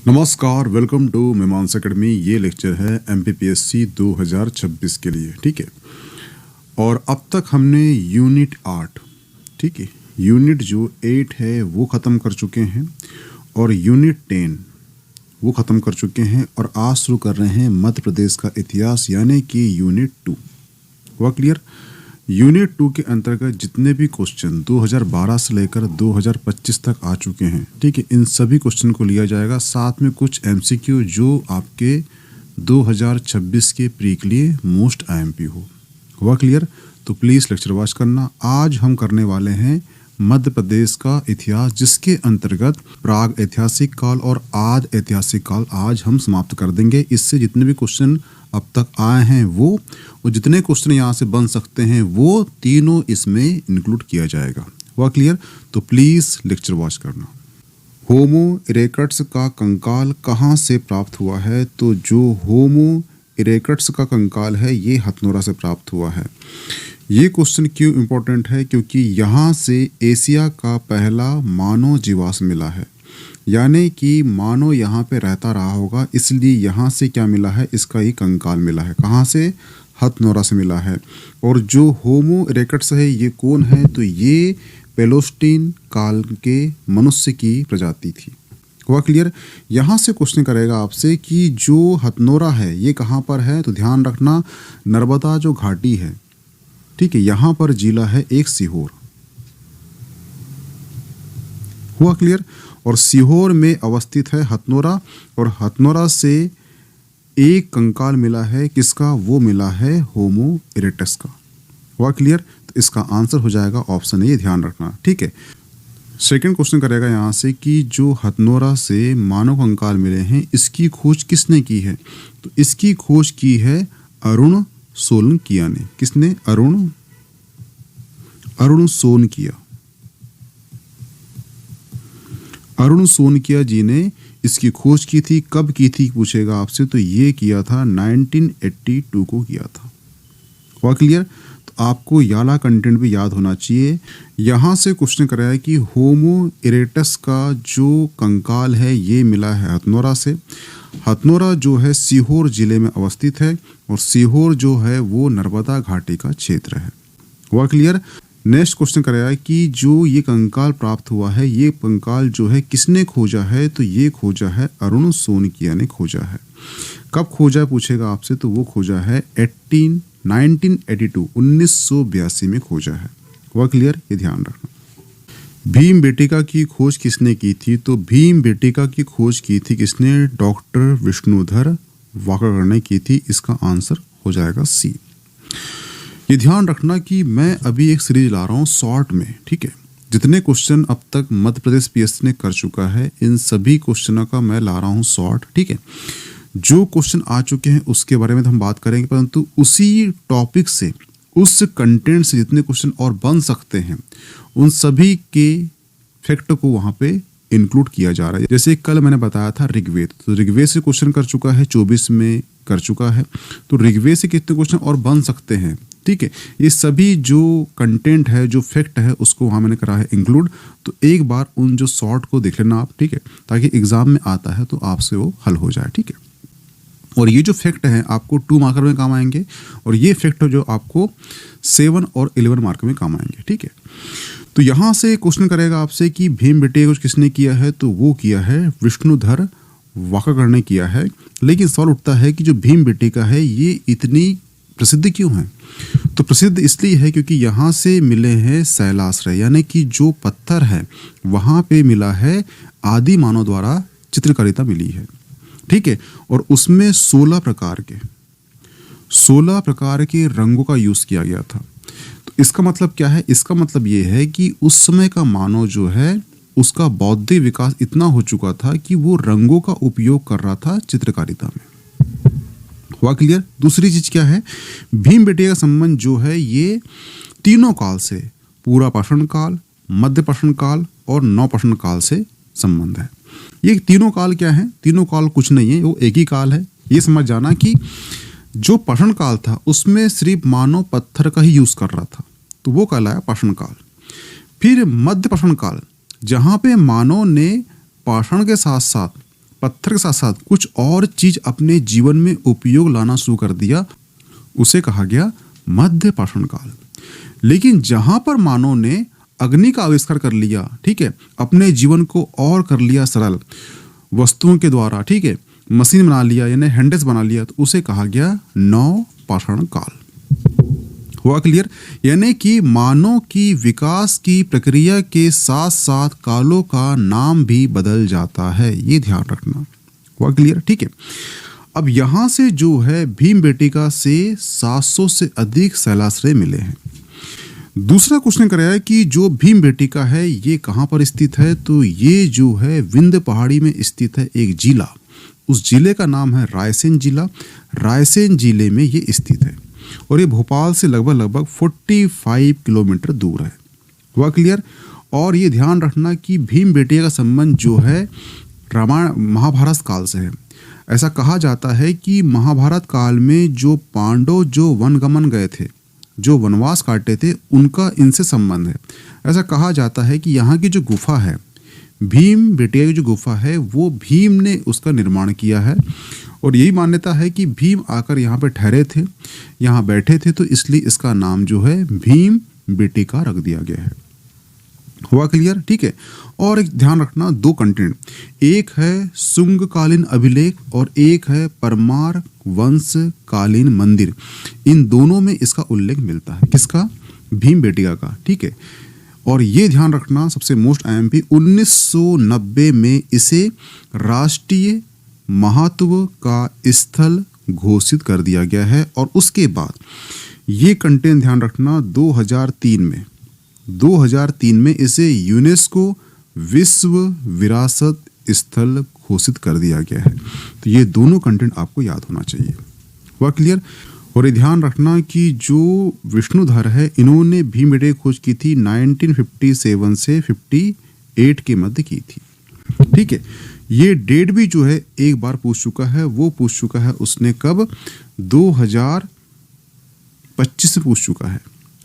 नमस्कार, welcome to मीमांस academy. ये lecture है एमपीपीएससी 2026 के लिए, ठीक है। और अब तक हमने यूनिट 8, ठीक है, यूनिट जो 8 है वो ख़त्म कर चुके हैं और यूनिट 10 वो ख़त्म कर चुके हैं और आज शुरू कर रहे हैं मध्य प्रदेश का इतिहास यानी कि यूनिट 2। हुआ क्लियर? यूनिट 2 के अंतर्गत जितने भी क्वेश्चन 2012 से लेकर 2025 तक आ चुके हैं, ठीक है, इन सभी क्वेश्चन को लिया जाएगा। साथ में कुछ एमसीक्यू जो आपके 2026 के प्री के लिए मोस्ट आईएमपी हो। हुआ क्लियर? तो प्लीज़ लेक्चर वॉच करना। आज हम करने वाले हैं मध्य प्रदेश का इतिहास, जिसके अंतर्गत प्राग ऐतिहासिक काल और आदि ऐतिहासिक काल आज हम समाप्त कर देंगे। इससे जितने भी क्वेश्चन अब तक आए हैं वो और जितने क्वेश्चन यहाँ से बन सकते हैं वो तीनों इसमें इंक्लूड किया जाएगा। हुआ क्लियर? तो प्लीज़ लेक्चर वॉच करना। होमो इरेक्टस का कंकाल कहाँ से प्राप्त हुआ है? तो जो होमो इरेक्टस का कंकाल है ये हथनोरा से प्राप्त हुआ है। ये क्वेश्चन क्यों इम्पोर्टेंट है? क्योंकि यहाँ से एशिया का पहला मानव जीवाश्म मिला है, यानी कि मानव यहाँ पे रहता रहा होगा, इसलिए यहाँ से क्या मिला है? इसका ही कंकाल मिला है। कहाँ से? हथनोरा से मिला है। और जो होमो इरेक्टस है ये कौन है? तो ये पेलोस्टीन काल के मनुष्य की प्रजाति थी। हुआ क्लियर? यहाँ से क्वेश्चन करेगा आपसे कि जो हथनोरा है ये कहाँ पर है? तो ध्यान रखना, नर्मदा जो घाटी है, ठीक है, यहाँ पर जिला है एक सीहोर। हुआ क्लियर? और सीहोर में अवस्थित है हथनोरा और हथनोरा से एक कंकाल मिला है। किसका? वो मिला है होमो इरेक्टस का। हुआ क्लियर? तो इसका आंसर हो जाएगा ऑप्शन ए, ध्यान रखना, ठीक है। सेकंड क्वेश्चन करेगा यहाँ से कि जो हथनोरा से मानव कंकाल मिले हैं इसकी खोज किसने की है? तो इसकी खोज की है अरुण सोलंकिया ने। किसने? अरुण सोलंकिया। अरुण सोलंकिया जी ने इसकी खोज की थी। कब की थी पूछेगा आपसे, तो ये किया था 1982 को किया था। हुआ क्लियर? तो आपको याला कंटेंट भी याद होना चाहिए। यहाँ से क्वेश्चन कराया कि होमो इरेक्टस का जो कंकाल है ये मिला है हथनोरा से। हथनोरा जो है सीहोर जिले में अवस्थित है और सीहोर जो है वो नर्मदा घाटी का क्षेत्र है। हुआ क्लियर? नेक्स्ट क्वेश्चन कराया कि जो ये कंकाल प्राप्त हुआ है ये कंकाल जो है किसने खोजा है? तो ये खोजा है अरुण सोलंकिया ने खोजा है। कब खोजा है पूछेगा आपसे, तो वो खोजा है 1982 में खोजा है। हुआ क्लियर? ये ध्यान रखना। भीम बेटिका की खोज किसने की थी? तो भीम बेटिका की खोज की थी किसने? डॉक्टर विष्णुधर वाकागर ने की थी। इसका आंसर हो जाएगा सी। ये ध्यान रखना कि मैं अभी एक सीरीज ला रहा हूँ शॉर्ट में, ठीक है। जितने क्वेश्चन अब तक मध्य प्रदेश पीएससी ने कर चुका है इन सभी क्वेश्चनों का मैं ला रहा हूँ शॉर्ट, ठीक है। जो क्वेश्चन आ चुके हैं उसके बारे में तो हम बात करेंगे, परंतु उसी टॉपिक से, उस कंटेंट से जितने क्वेश्चन और बन सकते हैं उन सभी के फैक्ट को वहाँ पे इंक्लूड किया जा रहा है। जैसे कल मैंने बताया था ऋग्वेद, तो ऋग्वेद से क्वेश्चन कर चुका है, 24 में कर चुका है, तो ऋग्वेद से कितने क्वेश्चन और बन सकते हैं, ठीक है। ये सभी जो कंटेंट है, जो फैक्ट है, उसको वहाँ मैंने करा है इंक्लूड। तो एक बार उन जो शॉर्ट को देख लेना आप, ठीक है, ताकि एग्जाम में आता है तो आपसे वो हल हो जाए, ठीक है। और ये जो फैक्ट है आपको 2 मार्कर में काम आएंगे और ये फैक्ट जो आपको 7 और 11 मार्क में काम आएंगे, ठीक है। तो यहाँ से क्वेश्चन करेगा आपसे कि भीम बेटिका को किसने किया है? तो वो किया है विष्णुधर वाकागर ने किया है। लेकिन सवाल उठता है कि जो भीम बेटिका है ये इतनी प्रसिद्ध क्यों है? तो प्रसिद्ध इसलिए है क्योंकि यहाँ से मिले हैं शैलाश्रय, यानी कि जो पत्थर है वहाँ पे मिला है आदि मानव द्वारा चित्रकारिता मिली है, ठीक है। और उसमें 16 प्रकार के रंगों का यूज किया गया था। तो इसका मतलब क्या है? इसका मतलब ये है कि उस समय का मानव जो है उसका बौद्धिक विकास इतना हो चुका था कि वो रंगों का उपयोग कर रहा था चित्रकारिता में। हुआ क्लियर? दूसरी चीज क्या है? भीम बेटिका का संबंध जो है ये तीनों काल से, पूरा पाषाण काल, मध्य पाषाण काल और नवपाषाण काल से संबंध है। ये तीनों काल क्या है? तीनों काल कुछ नहीं है, वो एक ही काल है। ये समझ जाना कि जो पाषाण काल था उसमें सिर्फ मानव पत्थर का ही यूज कर रहा था, तो वो कहलाया पाषाण काल। फिर मध्य पाषाण काल, जहाँ पे मानव ने पाषाण के साथ साथ पत्थर के साथ साथ कुछ और चीज अपने जीवन में उपयोग लाना शुरू कर दिया, उसे कहा गया मध्य पाषाण काल। लेकिन जहां पर मानव ने अग्नि का आविष्कार कर लिया, ठीक है, अपने जीवन को और कर लिया सरल वस्तुओं के द्वारा, ठीक है, मशीन बना लिया यानी हैंडल्स बना लिया, तो उसे कहा गया नव पाषाण काल। हुआ क्लियर? यानी कि मानव की विकास की प्रक्रिया के साथ साथ कालों का नाम भी बदल जाता है, ये ध्यान रखना। हुआ क्लियर? ठीक है। अब यहां से जो है भीमबेटका से 700 से अधिक शैलाश्रय मिले हैं। दूसरा क्वेश्चन कराया है कि जो भीमबेटका है ये कहां पर स्थित है, तो ये जो है विंध्य पहाड़ी में स्थित है एक जिला, उस जिले का नाम है रायसेन जिला। रायसेन जिले में ये स्थित है और ये भोपाल से लगभग 45 किलोमीटर दूर है। हुआ क्लियर? और ये ध्यान रखना कि भीमबेटका का संबंध जो है रामायण महाभारत काल से है। ऐसा कहा जाता है कि महाभारत काल में जो पांडव जो वनगमन गए थे, जो वनवास काटे थे, उनका इनसे संबंध है। ऐसा कहा जाता है कि यहाँ की जो गुफा है, भीमबेटका की जो गुफा है, वो भीम ने उसका निर्माण किया है और यही मान्यता है कि भीम आकर यहाँ पे ठहरे थे, यहाँ बैठे थे, तो इसलिए इसका नाम जो है भीमबेटका रख दिया गया है। हुआ क्लियर? ठीक है। और एक ध्यान रखना, दो कंटेंट, एक है शुंगकालीन अभिलेख और एक है परमार वंश कालीन मंदिर। इन दोनों में इसका उल्लेख मिलता है। किसका? भीमबेटका का। ठीक है। और ये ध्यान रखना, सबसे मोस्ट आईएमपी, 1990 में इसे राष्ट्रीय महत्व का स्थल घोषित कर दिया गया है। और उसके बाद ये कंटेंट ध्यान रखना, 2003 में इसे यूनेस्को विश्व विरासत स्थल घोषित कर दिया गया है। तो ये दोनों कंटेंट आपको याद होना चाहिए। हुआ क्लियर? और ये ध्यान रखना कि जो विष्णुधर है, इन्होंने भीमबेटका की खोज की थी 1957 से 58 के मध्य की थी। ठीक है। ये डेट भी जो है एक बार पूछ चुका है, वो पूछ चुका है उसने कब? 2025 से पूछ चुका है।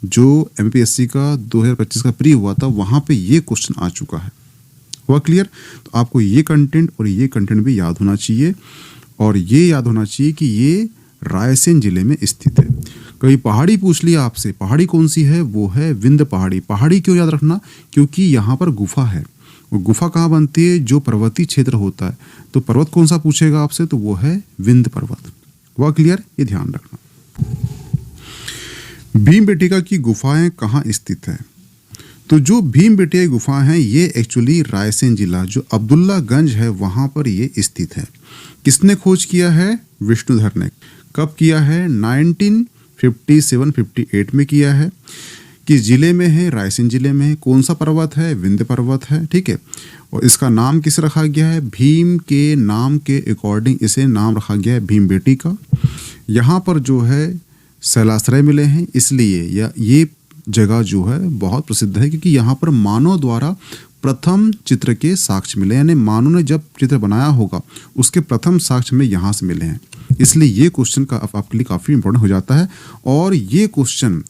जो एमपीएससी का 2025 का प्री हुआ था, वहां पे ये क्वेश्चन आ चुका है। हुआ क्लियर? तो आपको ये कंटेंट और ये कंटेंट भी याद होना चाहिए। और ये याद होना चाहिए कि ये रायसेन जिले में स्थित है। कभी पहाड़ी पूछ लिया आपसे, पहाड़ी कौन सी है? वो है विंध्य पहाड़ी। पहाड़ी क्यों याद रखना? क्योंकि यहाँ पर गुफा है। वो गुफा कहाँ बनती है? जो पर्वतीय क्षेत्र होता है। तो पर्वत कौन सा पूछेगा आपसे? तो वो है विंध्य पर्वत। हुआ क्लियर? ये ध्यान रखना। भीमबेटका की गुफाएं कहाँ स्थित है? तो जो भीमबेटका की गुफाएं हैं, ये एक्चुअली रायसेन जिला जो अब्दुल्लागंज है, वहां पर ये स्थित है। किसने खोज किया है? विष्णुधर ने। कब किया है? 1957-58 में किया है। किस जिले में है? रायसेन जिले में है। कौन सा पर्वत है? विंध्य पर्वत है। ठीक है। और इसका नाम किस रखा गया है? भीम के नाम के अकॉर्डिंग इसे नाम रखा गया है भीमबेटका। यहाँ पर जो है शैलाश्रय मिले हैं, इसलिए ये जगह जो है बहुत प्रसिद्ध है, क्योंकि यहाँ पर मानव द्वारा प्रथम चित्र के साक्ष्य मिले, यानी मानव ने जब चित्र बनाया होगा उसके प्रथम साक्ष्य में यहाँ से मिले हैं। इसलिए ये क्वेश्चन का आपके लिए काफ़ी इंपॉर्टेंट हो जाता है। और ये क्वेश्चन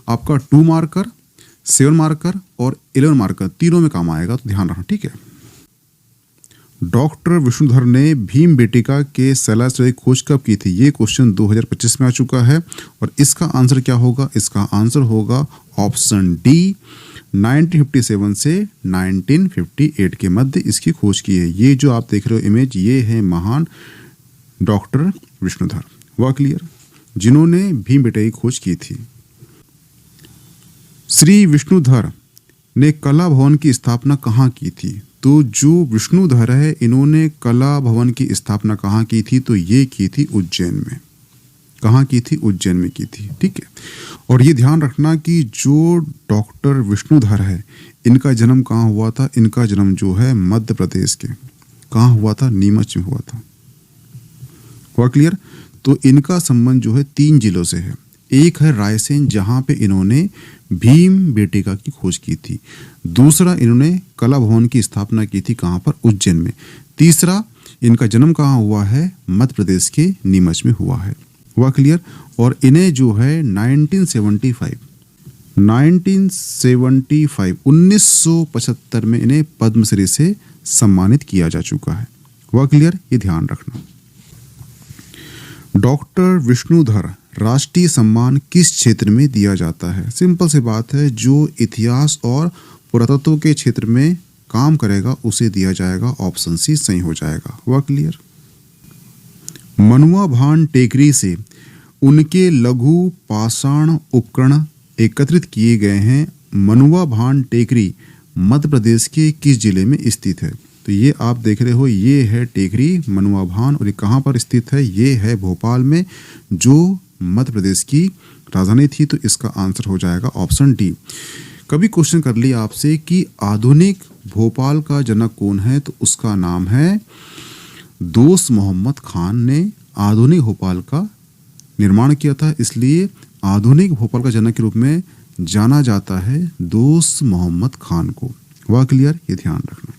आपका 2 मार्कर, 7 मार्कर और 11 मार्कर तीनों में काम आएगा, तो ध्यान रखना। ठीक है। डॉक्टर विष्णुधर ने भीमबेटका के शैलाश्रय खोज कब की थी? ये क्वेश्चन 2025 में आ चुका है। और इसका आंसर क्या होगा? इसका आंसर होगा ऑप्शन डी, 1957 से 1958 के मध्य इसकी खोज की है। ये जो आप देख रहे हो इमेज, ये है महान डॉक्टर विष्णुधर। हुआ क्लियर? जिन्होंने भीमबेटका की खोज की थी। श्री विष्णुधर ने कला भवन की स्थापना कहाँ की थी? तो जो विष्णुधर है, इन्होंने कला भवन की स्थापना कहाँ की थी? तो ये की थी उज्जैन में। कहाँ की थी? उज्जैन में की थी। ठीक है। और ये ध्यान रखना कि जो डॉक्टर विष्णुधर है, इनका जन्म कहाँ हुआ था? इनका जन्म जो है मध्य प्रदेश के कहाँ हुआ था? नीमच में हुआ था। हुआ क्लियर? तो इनका संबंध जो है 3 जिलों से है। एक है रायसेन, जहाँ पे इन्होंने भीमबेटका की खोज की थी। दूसरा, इन्होंने कला भवन की स्थापना की थी, कहाँ पर? उज्जैन में। तीसरा, इनका जन्म कहाँ हुआ है? मध्य प्रदेश के नीमच में हुआ है। हुआ क्लियर? और इन्हें जो है 1975 1975 में इन्हें पद्मश्री से सम्मानित किया जा चुका है। वह क्लियर, ये ध्यान रखना। डॉक्टर विष्णुधर राष्ट्रीय सम्मान किस क्षेत्र में दिया जाता है? सिंपल सी बात है, जो इतिहास और पुरातत्व के क्षेत्र में काम करेगा उसे दिया जाएगा। ऑप्शन सी सही हो जाएगा। वह क्लियर। मनुआ भान टेकरी से उनके लघु पाषाण उपकरण एकत्रित किए गए हैं। मनुआ भान टेकरी मध्य प्रदेश के किस जिले में स्थित है? तो ये आप देख रहे हो, ये है टेकरी मनुआ भान, और ये कहाँ पर स्थित है? ये है भोपाल में, जो मध्य प्रदेश की राजधानी थी। तो इसका आंसर हो जाएगा ऑप्शन डी। कभी क्वेश्चन कर लिया आपसे कि आधुनिक भोपाल का जनक कौन है, तो उसका नाम है दोस्त मोहम्मद खान ने आधुनिक भोपाल का निर्माण किया था, इसलिए आधुनिक भोपाल का जनक के रूप में जाना जाता है दोस्त मोहम्मद खान को। वह क्लियर, ये ध्यान रखना।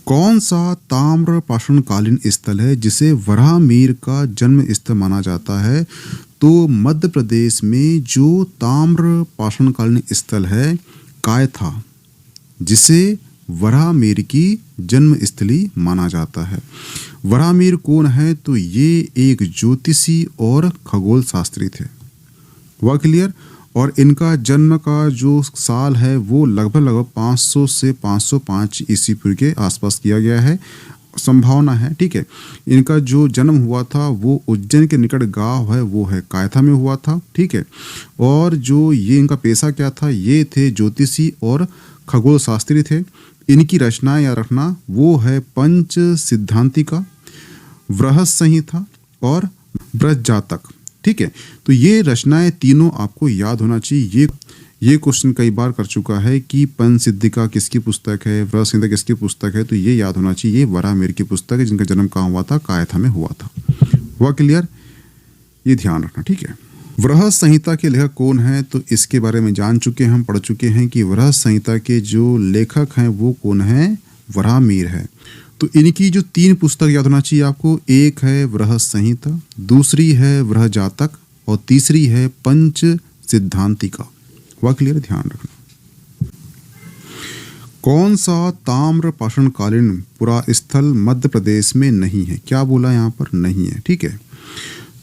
कौन सा ताम्र पाषाणकालीन स्थल है जिसे वराहमीर का जन्म स्थल माना जाता है? तो मध्य प्रदेश में जो ताम्र पाषाणकालीन स्थल है कायथा, जिसे वराहमीर की जन्म स्थली माना जाता है। वराहमीर कौन है? तो ये एक ज्योतिषी और खगोल शास्त्री थे। वह क्लियर। और इनका जन्म का जो साल है वो लगभग 500 से 505 ईस्वी पूर्व के आसपास किया गया है, संभावना है। ठीक है, इनका जो जन्म हुआ था वो उज्जैन के निकट गांव है वो है कायथा में हुआ था। ठीक है, और जो ये इनका पेशा क्या था, ये थे ज्योतिषी और खगोल शास्त्री थे। इनकी रचनाएं याद रखना, वो है पंच सिद्धांतिका, बृहत संहिता और बृहज्जातक। ठीक है, तो ये रचनाएं तीनों आपको याद होना चाहिए। ये क्वेश्चन कई बार कर चुका है कि पंचसिद्धिका किसकी पुस्तक है, बृहत संहिता किसकी पुस्तक है, तो ये याद होना चाहिए। ये वराहमीर की पुस्तक है, जिनका जन्म कहाँ हुआ था? कायथा में हुआ था। वह क्लियर, ये ध्यान रखना। ठीक है, बृहत संहिता के लेखक कौन है? तो इसके बारे में जान चुके हैं, हम पढ़ चुके हैं कि बृहत संहिता के जो लेखक हैं वो कौन है? वराहमीर है। तो इनकी जो 3 पुस्तक याद होना चाहिए आपको, एक है बृहत संहिता, दूसरी है बृहज्जातक और तीसरी है पंच सिद्धांतिका। वह क्लियर, ध्यान रखना। कौन सा ताम्र पाषाणकालीन पुरास्थल मध्य प्रदेश में नहीं है? क्या बोला यहाँ पर? नहीं है। ठीक है,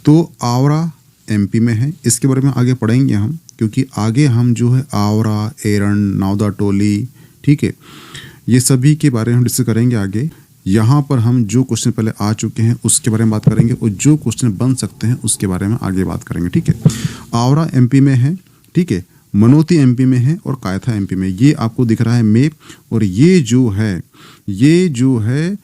तो आवरा एमपी में है। इसके बारे में आगे पढ़ेंगे हम, क्योंकि आगे हम जो है आवरा, एरन, नावदा टोली, ठीक है, ये सभी के बारे में हम डिस्कस करेंगे आगे। यहाँ पर हम जो क्वेश्चन पहले आ चुके हैं उसके बारे में बात करेंगे, और जो क्वेश्चन बन सकते हैं उसके बारे में आगे बात करेंगे। ठीक है, आवरा एमपी में है, ठीक है, मनोती एमपी में है और कायथा एमपी में। ये आपको दिख रहा है मैप, और ये जो है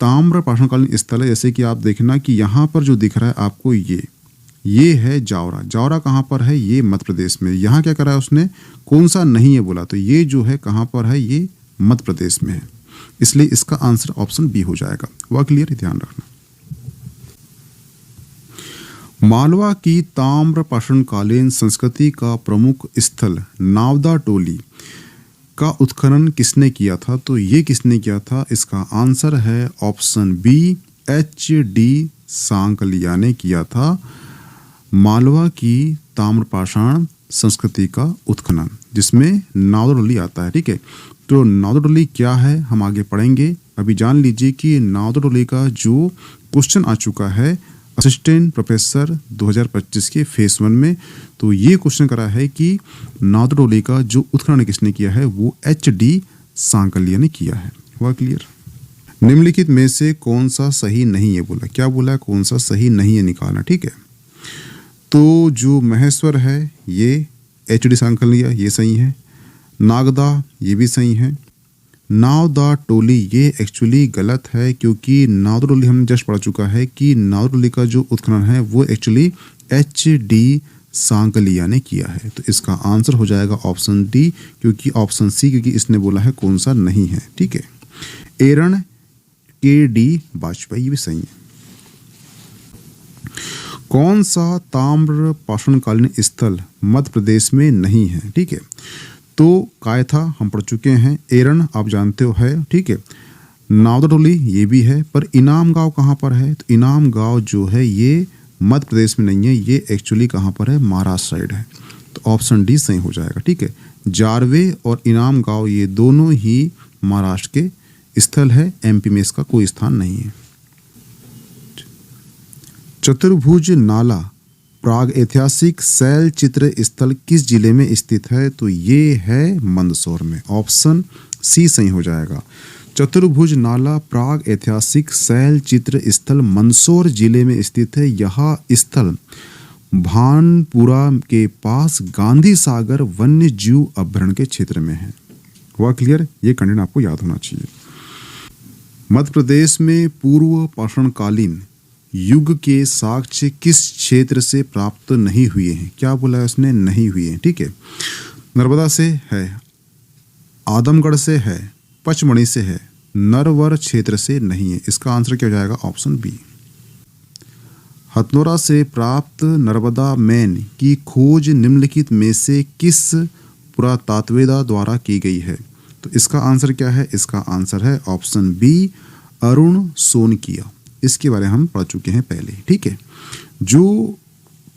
ताम्र पाषाणकालीन स्थल है। जैसे कि आप देखना कि यहाँ पर जो दिख रहा है आपको, ये है जावरा। जावरा कहाँ पर है? ये मध्य प्रदेश में। यहाँ क्या करा है उसने? कौन सा नहीं है बोला, तो ये जो है कहाँ पर है? ये मध्य प्रदेश में है, इसलिए इसका आंसर ऑप्शन बी हो जाएगा। वह क्लियर, ध्यान रखना। मालवा की ताम्र पाषाणकालीन संस्कृति का प्रमुख स्थल नावदा टोली का उत्खनन किसने किया था? तो ये किसने किया था? इसका आंसर है ऑप्शन बी, HD सांकलिया ने किया था। मालवा की ताम्रपाषाण संस्कृति का उत्खनन, जिसमें नावदा टोली आता है। ठीक है, तो नावदा टोली क्या है हम आगे पढ़ेंगे। अभी जान लीजिए कि नावदा टोली का जो क्वेश्चन आ चुका है असिस्टेंट प्रोफेसर 2025 के फेस 1 में, तो ये क्वेश्चन करा है कि नावदा टोली का जो उत्खनन किसने किया है? वो HD सांकलिया ने किया है। वह क्लियर। निम्नलिखित में से कौन सा सही नहीं है बोला? क्या बोला? कौन सा सही नहीं है निकालना। ठीक है, तो जो महेश्वर है ये HD सांकलिया, ये सही है। नागदा, ये भी सही है। नावदा टोली ये एक्चुअली गलत है, क्योंकि नावदा टोली हमने जस्ट पढ़ चुका है कि नावदा टोली का जो उत्खनन है वो एक्चुअली HD सांकलिया ने किया है। तो इसका आंसर हो जाएगा ऑप्शन डी, क्योंकि ऑप्शन सी, क्योंकि इसने बोला है कौन सा नहीं है। ठीक है, एरन KD वाजपेयी, ये भी सही है। कौन सा ताम्र पाषाणकालीन स्थल मध्य प्रदेश में नहीं है? ठीक है, तो कायथा हम पढ़ चुके हैं, एरन आप जानते हो है। ठीक है, नावदा टोली ये भी है, पर इनाम गांव कहाँ पर है? तो इनाम गांव जो है ये मध्य प्रदेश में नहीं है, ये एक्चुअली कहाँ पर है? महाराष्ट्र साइड है। तो ऑप्शन डी सही हो जाएगा। ठीक है, जारवे और इनाम गांव ये दोनों ही महाराष्ट्र के स्थल है, एमपी में इसका कोई स्थान नहीं है। चतुर्भुज नाला प्राग ऐतिहासिक शैल चित्र स्थल किस जिले में स्थित है? तो ये है मंदसौर में। ऑप्शन सी सही हो जाएगा। चतुर्भुज नाला प्राग ऐतिहासिक शैल चित्र स्थल मंदसौर जिले में स्थित है। यह स्थल भानपुरा के पास गांधी सागर वन्य जीव अभयारण्य के क्षेत्र में है। हुआ क्लियर? ये कंटेंट आपको याद होना चाहिए। मध्य प्रदेश में पूर्व पाषाणकालीन युग के साक्ष्य किस क्षेत्र से प्राप्त नहीं हुए हैं? क्या बोला है उसने? नहीं हुए हैं। ठीक है, नर्मदा से है, आदमगढ़ से है, पचमढ़ी से है, नरवर क्षेत्र से नहीं है। इसका आंसर क्या हो जाएगा? Option B. हथनोरा से प्राप्त नर्मदा मैन की खोज निम्नलिखित में से किस पुरातत्ववेत्ता द्वारा की गई है? तो इसका आंसर क्या है? इसका आंसर है ऑप्शन बी, अरुण सोनकिया। इसके बारे में हम पढ़ चुके हैं पहले। ठीक है, जो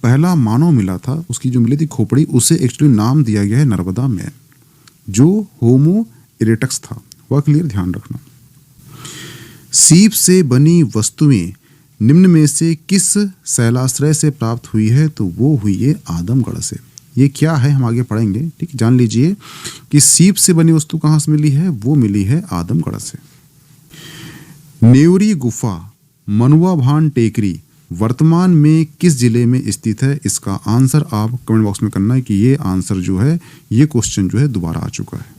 पहला मानव मिला था, उसकी जो मिली थी खोपड़ी, उसे एक्चुअली नाम दिया गया है नर्मदा मैन, जो होमो इरेक्टस था। वह क्लियर? ध्यान रखना। सीप से बनी वस्तुएं निम्न में से किस शैलाश्रय से प्राप्त हुई है? तो वो हुई है आदमगढ़ से। ये क्या है हम आगे पढ़ेंगे। ठीक, जान लीजिए कि सीप से बनी वस्तु कहाँ से मिली है? वो मिली है आदमगढ़ से। नेवरी गुफा मनुआ भान टेकरी वर्तमान में किस जिले में स्थित है? इसका आंसर आप कमेंट बॉक्स में करना है कि ये आंसर जो है, ये क्वेश्चन जो है दोबारा आ चुका है।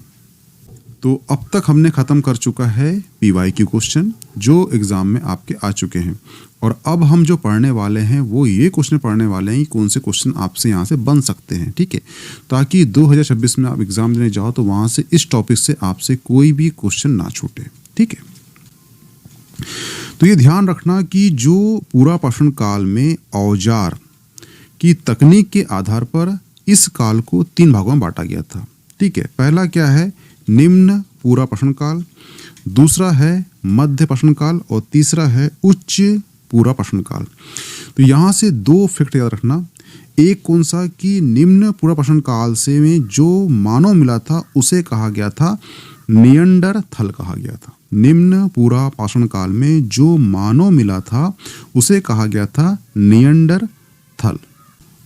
तो अब तक हमने खत्म कर चुका है पीवाईक्यू क्वेश्चन जो एग्जाम में आपके आ चुके हैं। और अब हम जो पढ़ने वाले हैं वो ये क्वेश्चन पढ़ने वाले हैं कि कौन से क्वेश्चन आपसे यहाँ से बन सकते हैं। ठीक है, ताकि 2026 में आप एग्जाम देने जाओ तो वहाँ से इस टॉपिक से आपसे कोई भी क्वेश्चन ना छूटे। ठीक है, तो ये ध्यान रखना कि जो पूरा पाषाण काल में औजार की तकनीक के आधार पर इस काल को 3 भागों में बांटा गया था। ठीक है, पहला क्या है? निम्न पूरा पाषाण काल, दूसरा है मध्य पाषाण काल और तीसरा है उच्च पूरा पाषाण काल। तो यहाँ से 2 फैक्ट याद रखना। एक कौन सा कि निम्न पूरा पाषाण काल से में जो मानव मिला था उसे कहा गया था नियंडरथल कहा गया था। निम्न पूरा पाषाण काल में जो मानव मिला था उसे कहा गया था नियंडरथल।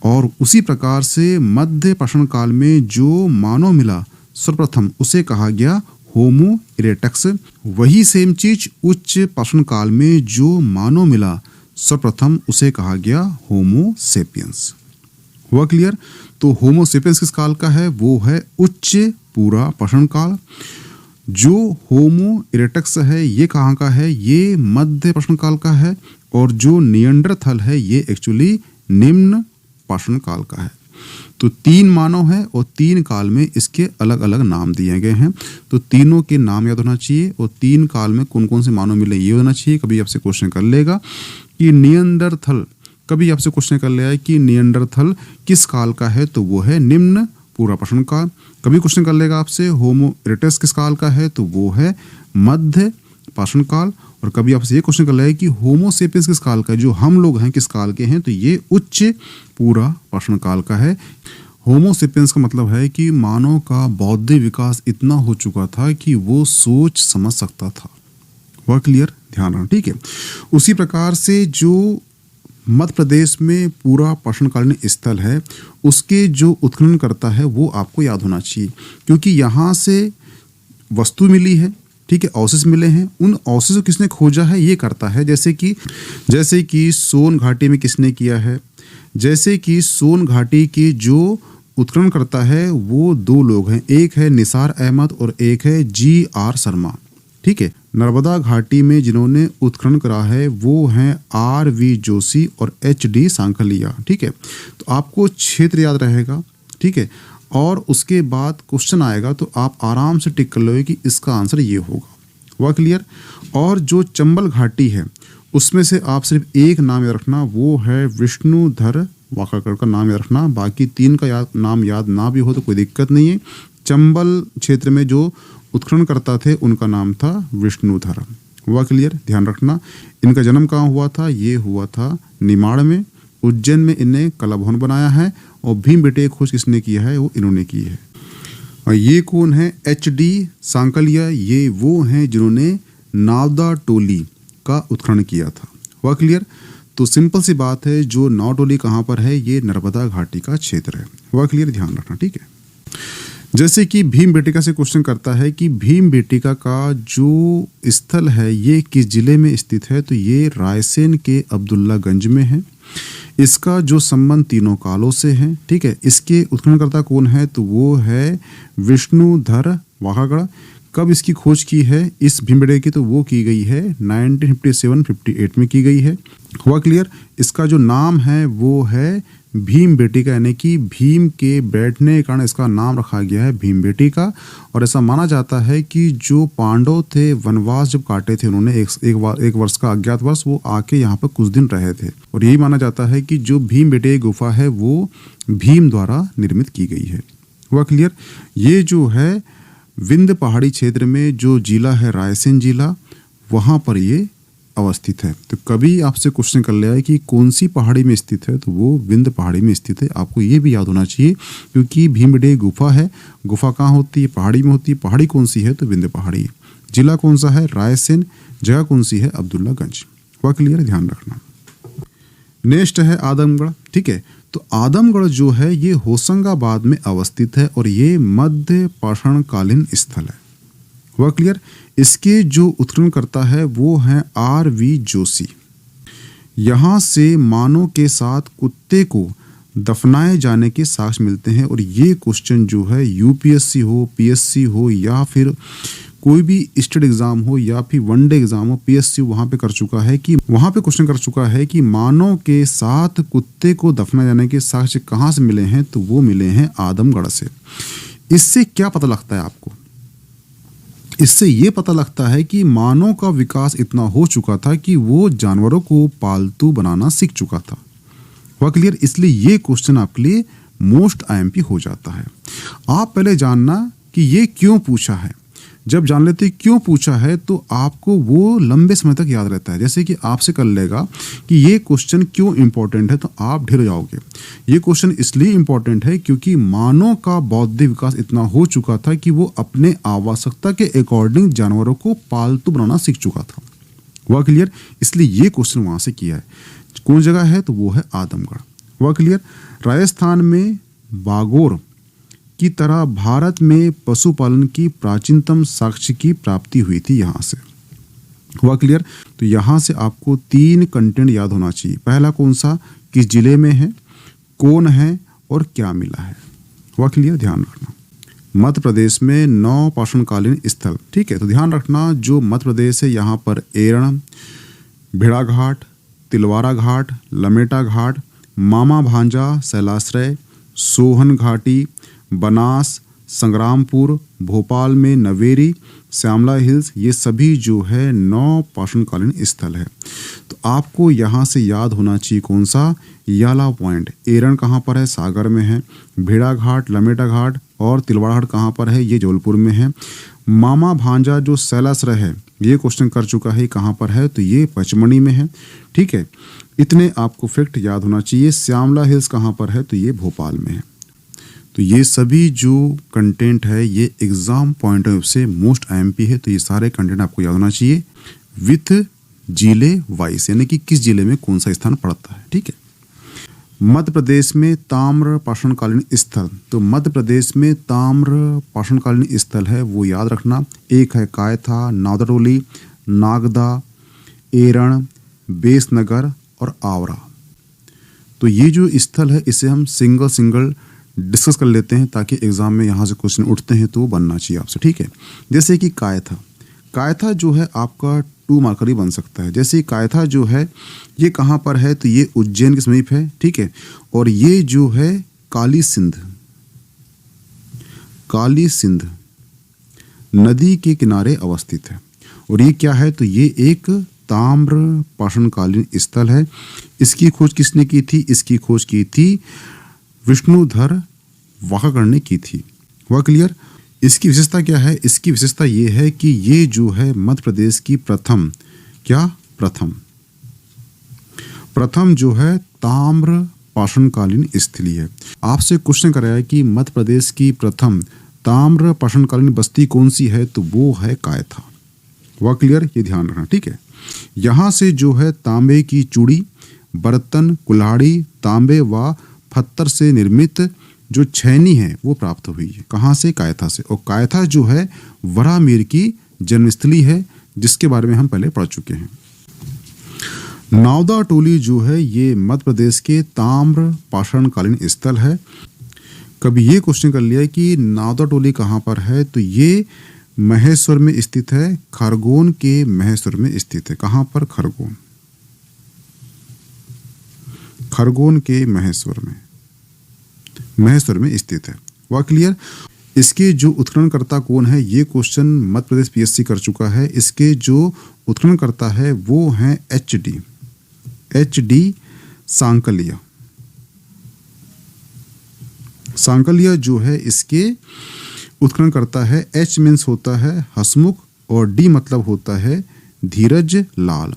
और उसी प्रकार से मध्य पाषाण काल में जो मानव मिला सर्वप्रथम उसे कहा गया होमो इरेक्टस। वही सेम चीज उच्च पाषाण काल में जो मानव मिला सर्वप्रथम उसे कहा गया होमो सेपियंस। हुआ क्लियर? तो होमो सेपियंस किस काल का है? वो है उच्च पूरा पाषाण काल। जो होमो इरेक्टस है ये कहाँ का है? ये मध्य पाषाण काल का है। और जो नियंडरथल है ये एक्चुअली निम्न पाषाण काल का है। तो 3 मानव है और 3 काल में इसके अलग अलग नाम दिए गए हैं। तो तीनों के नाम याद होना चाहिए और 3 काल में कौन कौन से मानव मिले ये होना चाहिए। कभी आपसे क्वेश्चन कर लेगा कि नियंडरथल, कभी आपसे क्वेश्चन कर लिया है कि नियंडरथल किस काल का है? तो वो है निम्न पूरा पाषाण काल। कभी क्वेश्चन कर लेगा आपसे होमो इरेक्टस किस काल का है? तो वो है मध्य पाषाण काल। और कभी आपसे ये क्वेश्चन कर लिया है कि होमो सेपियंस किस काल का है? जो हम लोग हैं किस काल के हैं? तो ये उच्च पूरा पाषाण काल का है। होमो सेपियंस का मतलब है कि मानव का बौद्धिक विकास इतना हो चुका था कि वो सोच समझ सकता था। वह क्लियर? ध्यान रखना। ठीक है, उसी प्रकार से जो मध्य प्रदेश में पूरा पाषाणकालीन स्थल है उसके जो उत्खनन करता है वो आपको याद होना चाहिए, क्योंकि यहाँ से वस्तु मिली है। ठीक है, अवशेष मिले हैं। उन अवशेषों को किसने खोजा है ये करता है। जैसे कि सोन घाटी में किसने किया है? जैसे कि सोन घाटी की जो उत्खनन करता है वो 2 लोग हैं, एक है निसार अहमद और एक है GR शर्मा। ठीक है, नर्मदा घाटी में जिन्होंने उत्खनन करा है वो हैं RV जोशी और HD सांखलिया। ठीक है, तो आपको क्षेत्र याद रहेगा। ठीक है, और उसके बाद क्वेश्चन आएगा तो आप आराम से टिक कर लोगे कि इसका आंसर ये होगा। वह क्लियर? और जो चंबल घाटी है उसमें से आप सिर्फ एक नाम याद रखना, वो है विष्णुधर वाकाकर का नाम याद रखना। बाकी 3 का नाम याद ना भी हो तो कोई दिक्कत नहीं है। चंबल क्षेत्र में जो उत्खनन करता थे उनका नाम था विष्णुधर। हुआ क्लियर? ध्यान रखना। इनका जन्म कहाँ हुआ था? ये हुआ था निमाड़ में। उज्जैन में इन्हें कला भवन बनाया है और भीम बेटे खोज किसने किया है? वो इन्होंने की है। और ये कौन है? HD सांकलिया। ये वो हैं जिन्होंने नावदा टोली का उत्खनन किया था। हुआ क्लियर? तो सिंपल सी बात है, जो नाव टोली कहाँ पर है? ये नर्मदा घाटी का क्षेत्र है। हुआ क्लियर? ध्यान रखना, ठीक है। जैसे कि भीमबेटका से क्वेश्चन करता है कि भीमबेटका का जो स्थल है ये किस जिले में स्थित है? तो ये रायसेन के अब्दुल्लागंज में है। इसका जो संबंध तीनों कालों से है, ठीक है। इसके उत्खननकर्ता कौन है? तो वो है विष्णुधर वाघागड़। कब इसकी खोज की है इस भीमबेटका की? तो वो की गई है 1957-58 में की गई है। हुआ क्लियर? इसका जो नाम है वो है भीमबेटका, यानी कि भीम के बैठने के कारण इसका नाम रखा गया है भीमबेटका। और ऐसा माना जाता है कि जो पांडव थे वनवास जब काटे थे उन्होंने एक वर्ष का अज्ञातवास, वो आके यहाँ पर कुछ दिन रहे थे। और यही माना जाता है कि जो भीमबेटका गुफा है वो भीम द्वारा निर्मित की गई है। हुआ क्लियर? ये जो है विंध्य पहाड़ी क्षेत्र में जो जिला है रायसेन जिला, वहाँ पर ये अवस्थित है। तो कभी आपसे क्वेश्चन कर लिया है कि कौन सी पहाड़ी में स्थित है? तो वो विंध्य पहाड़ी में स्थित है। आपको ये भी याद होना चाहिए, क्योंकि भीमबेटका गुफा है। गुफा कहाँ होती है? पहाड़ी में होती है। पहाड़ी कौन सी है? तो विंध्य पहाड़ी। जिला कौन सा है? रायसेन। जगह कौन सी है? अब्दुल्लागंज। हुआ क्लियर? ध्यान रखना। नेक्स्ट है आदमगढ़, ठीक है। तो आदमगढ़ जो है ये होशंगाबाद में अवस्थित है और ये मध्य पाषाणकालीन स्थल है। हुआ क्लियर? इसके जो उत्खननकर्ता है वो हैं RV जोशी। यहाँ से मानव के साथ कुत्ते को दफनाए जाने के साक्ष्य मिलते हैं। और ये क्वेश्चन जो है UPSC हो, PSC हो, या फिर कोई भी स्टेट एग्जाम हो, या फिर वनडे एग्जाम हो, PSC वहाँ पे कर चुका है कि वहाँ पे क्वेश्चन कर चुका है कि मानव के साथ कुत्ते को दफनाए जाने के साक्ष्य कहाँ से मिले हैं? तो वो मिले हैं आदमगढ़ से। इससे क्या पता लगता है आपको? इससे ये पता लगता है कि मानव का विकास इतना हो चुका था कि वो जानवरों को पालतू बनाना सीख चुका था। हुआ क्लियर? इसलिए ये क्वेश्चन आपके लिए मोस्ट IMP हो जाता है। आप पहले जानना कि ये क्यों पूछा है। जब जान लेते क्यों पूछा है तो आपको वो लंबे समय तक याद रहता है। जैसे कि आपसे कर लेगा कि ये क्वेश्चन क्यों इंपॉर्टेंट है, तो आप ढेर जाओगे। ये क्वेश्चन इसलिए इंपॉर्टेंट है क्योंकि मानव का बौद्धिक विकास इतना हो चुका था कि वो अपने आवश्यकता के अकॉर्डिंग जानवरों को पालतू बनाना सीख चुका था। हुआ क्लियर? इसलिए ये क्वेश्चन वहां से किया है। कौन जगह है? तो वो है आदमगढ़। हुआ क्लियर? राजस्थान में बागोर की तरह भारत में पशुपालन की प्राचीनतम साक्ष्य की प्राप्ति हुई थी यहाँ से। हुआ क्लियर? तो यहाँ से आपको 3 कंटेंट याद होना चाहिए। पहला कौन सा? किस जिले में है, कौन है और क्या मिला है। हुआ क्लियर? ध्यान रखना। मध्य प्रदेश में 9 पाषाणकालीन स्थल, ठीक है। तो ध्यान रखना जो मध्य प्रदेश है यहाँ पर एरण, भेड़ाघाट, तिलवारा घाट, लमेटा घाट, मामा भांजा शैलाश्रय, सोहन घाटी, बनास, संग्रामपुर, भोपाल में नवेरी, श्यामला हिल्स, ये सभी जो है 9 पाषाणकालीन स्थल है। तो आपको यहाँ से याद होना चाहिए कौन सा? याला पॉइंट। एरण कहाँ पर है? सागर में है। भेड़ाघाट, लमेटा घाट और तिलवाड़ा घाट कहाँ पर है? ये जबलपुर में है। मामा भांजा जो शैलाश्रय है ये क्वेश्चन कर चुका है, कहाँ पर है? तो ये पचमढ़ी में है, ठीक है। इतने आपको फैक्ट याद होना चाहिए। श्यामला हिल्स कहाँ पर है? तो ये भोपाल में है। तो ये सभी जो कंटेंट है ये एग्जाम पॉइंट ऑफ से मोस्ट IMP है। तो ये सारे कंटेंट आपको याद होना चाहिए विथ जिले वाइज, यानी कि किस जिले में कौन सा स्थान पड़ता है, ठीक है। मध्य प्रदेश में ताम्र पाषाणकालीन स्थल, तो मध्य प्रदेश में ताम्र पाषाणकालीन स्थल है वो याद रखना। एक है कायथा, नावदटोली, नागदा, एरण, बेसनगर और आवरा। तो ये जो स्थल है इसे हम सिंगल डिस्कस कर लेते हैं ताकि एग्जाम में यहाँ से क्वेश्चन उठते हैं तो बनना चाहिए आपसे, ठीक है। जैसे कि कायथा जो है आपका 2 मार्कर ही बन सकता है। जैसे कायथा जो है ये कहाँ पर है? तो ये उज्जैन के समीप है, ठीक है। और ये जो है काली सिंध नदी के किनारे अवस्थित है। और ये क्या है? तो ये एक ताम्र पाषाणकालीन स्थल है। इसकी खोज किसने की थी? इसकी खोज की थी विष्णुधर वाघागड़ ने की थी। हुआ क्लियर? इसकी विशेषता क्या है? इसकी विशेषता ये है कि ये जो है मध्य प्रदेश की प्रथम जो है ताम्र पाषाणकालीन स्थली है। आपसे क्वेश्चन कराया कि मध्य प्रदेश की प्रथम ताम्र पाषाणकालीन बस्ती कौन सी है, तो वो है कायथा। वह क्लियर, ये ध्यान रखना, ठीक है। यहाँ से जो है तांबे की चूड़ी, बर्तन, कुल्हाड़ी, तांबे व पत्थर से निर्मित जो छैनी है वो प्राप्त हुई है। कहाँ से, कायथा से। और कायथा जो है वराहमिहिर की जन्मस्थली है, जिसके बारे में हम पहले पढ़ चुके हैं। नावदा टोली जो है ये मध्य प्रदेश के ताम्र पाषाणकालीन स्थल है। कभी ये क्वेश्चन कर लिया कि नावदा टोली कहाँ पर है, तो ये महेश्वर में स्थित है, खरगोन के महेश्वर में स्थित है। कहाँ पर, खरगोन, खरगोन के महेश्वर में स्थित है। वह क्लियर। इसके जो उत्खननकर्ता कौन है, ये क्वेश्चन मध्य प्रदेश पीएससी कर चुका है। इसके जो उत्खननकर्ता है वो हैं एच.डी. सांकलिया। सांकलिया जो है इसके उत्खननकर्ता है। एच मीन्स होता है हसमुख और डी मतलब होता है धीरज लाल।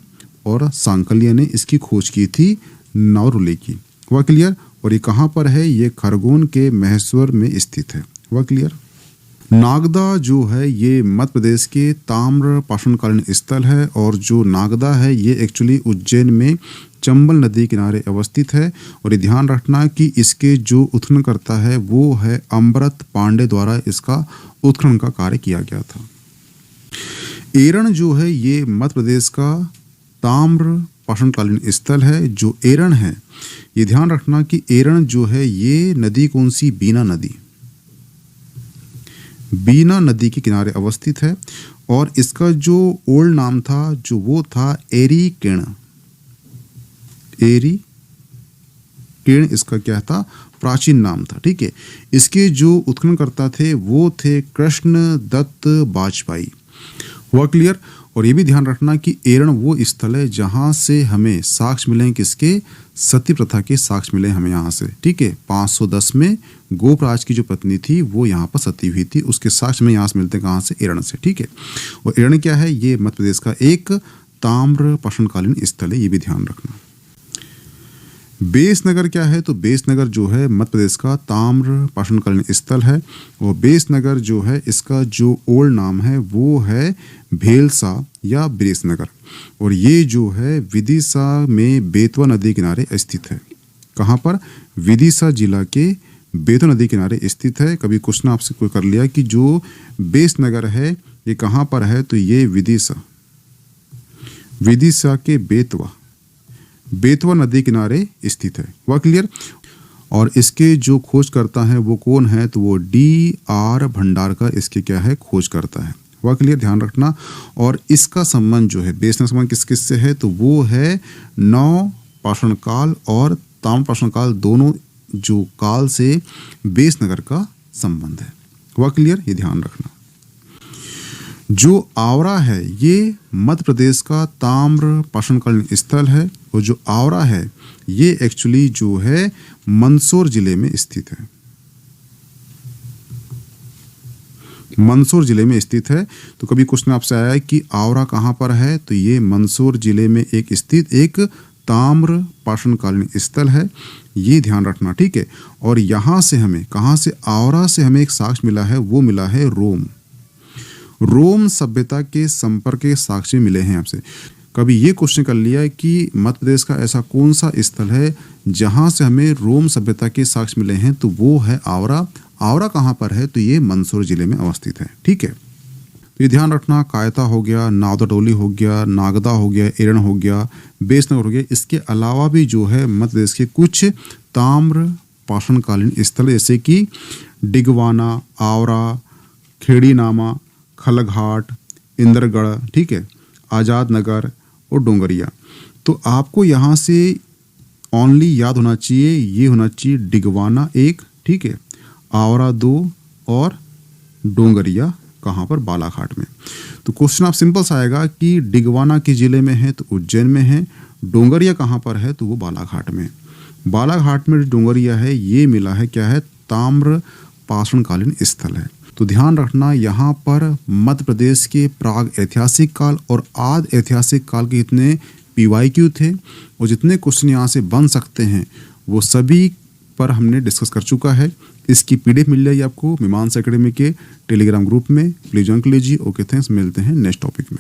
और सांकलिया ने इसकी खोज की थी नावरुले की। वह क्लियर। और ये कहाँ पर है, ये खरगोन के महेश्वर में स्थित है। वह क्लियर। नागदा जो है ये मध्य प्रदेश के ताम्र पाषाणकालीन स्थल है। और जो नागदा है ये एक्चुअली उज्जैन में चंबल नदी किनारे अवस्थित है। और ये ध्यान रखना कि इसके जो उत्खननकर्ता है वो है अमृत पांडे द्वारा इसका उत्खनन का कार्य किया गया था। एरण जो है ये मध्य प्रदेश का ताम्र पाषाणकालीन स्थल है। जो एरण है, ये ध्यान रखना कि एरण जो है ये नदी कौन सी, बीना नदी, बीना नदी के किनारे अवस्थित है। और इसका जो ओल्ड नाम था जो वो था एरीकेण। एरीकेण इसका क्या था, प्राचीन नाम था, ठीक है। इसके जो उत्खननकर्ता थे वो थे कृष्ण दत्त बाजपेयी। हुआ क्लियर। और ये भी ध्यान रखना कि एरण वो स्थल है जहां से हमें साक्ष्य मिले, किसके, सती प्रथा के साक्ष्य मिले हमें यहाँ से, ठीक है। 510 में गोपराज की जो पत्नी थी वो यहाँ पर सती हुई थी, उसके साक्ष्य में यहाँ से मिलते हैं, कहाँ से, एरण से, ठीक है। और एरण क्या है, ये मध्य प्रदेश का एक ताम्र पाषाणकालीन स्थल है, ये भी ध्यान रखना। बेसनगर क्या है, तो बेसनगर जो है मध्य प्रदेश का ताम्र पाषाणकालीन स्थल है। और बेसनगर जो है इसका जो ओल्ड नाम है वो है भेलसा या बेसनगर। और ये जो है विदिशा में बेतवा नदी किनारे स्थित है। कहाँ पर, विदिशा जिला के बेतवा नदी किनारे स्थित है। कभी क्वेश्चन आपसे कोई कर लिया कि जो बेसनगर है ये कहाँ पर है, तो ये विदिशा के बेतवा नदी किनारे स्थित है। वह क्लियर। और इसके जो खोज करता है वो कौन है, तो वो D.R. भंडारकर इसके क्या है, खोज करता है। वह क्लियर, ध्यान रखना। और इसका संबंध जो है बेसनगर संबंध किस से है, तो वो है नव पाषाण काल और ताम्र पाषाण काल, दोनों जो काल से बेसनगर का संबंध है। वह क्लियर, ये ध्यान रखना। जो आवरा है ये मध्य प्रदेश का ताम्र पाषाणकालीन स्थल है। और जो आवरा है ये एक्चुअली जो है मंदसौर जिले में स्थित है। मंदसौर जिले में स्थित है। तो कभी क्वेश्चन आपसे आया है कि आवरा कहाँ पर है, तो ये मंदसौर जिले में एक स्थित एक ताम्र पाषाणकालीन स्थल है, ये ध्यान रखना, ठीक है। और यहाँ से हमें कहाँ से, आवरा से हमें एक साक्ष्य मिला है, वो मिला है रोम सभ्यता के संपर्क के साक्ष्य मिले हैं आपसे। कभी ये क्वेश्चन कर लिया है कि मध्य प्रदेश का ऐसा कौन सा स्थल है जहां से हमें रोम सभ्यता के साक्ष्य मिले हैं, तो वो है आवरा। आवरा कहाँ पर है, तो ये मंदसौर जिले में अवस्थित है, ठीक है। तो ये ध्यान रखना, कायता हो गया, नावदा टोली हो गया, नागदा हो गया, एरण हो गया, बेसनगर हो गया। इसके अलावा भी जो है मध्य प्रदेश के कुछ ताम्र पाषाणकालीन स्थल जैसे कि डिगवाना, आवरा, खेड़ीनामा, खलघाट, इंद्रगढ़, ठीक है, आजाद नगर और डोंगरिया। तो आपको यहाँ से ओनली याद होना चाहिए, ये होना चाहिए डिगवाना एक, ठीक है, आवरा 2 और डोंगरिया कहाँ पर, बालाघाट में। तो क्वेश्चन आप सिंपल सा आएगा कि डिगवाना किस जिले में है, तो उज्जैन में है। डोंगरिया कहाँ पर है, तो वो बालाघाट में। बालाघाट में डोंगरिया है, ये मिला है क्या है, ताम्र पाषाणकालीन स्थल है। तो ध्यान रखना, यहाँ पर मध्य प्रदेश के प्राग ऐतिहासिक काल और आदि ऐतिहासिक काल के जितने PYQ थे और जितने क्वेश्चन यहाँ से बन सकते हैं वो सभी पर हमने डिस्कस कर चुका है। इसकी PDF मिल जाएगी आपको मीमांस एकेडमी के टेलीग्राम ग्रुप में। प्लीज ज्वाइन कर लीजिए। ओके थैंक्स, मिलते हैं नेक्स्ट टॉपिक में।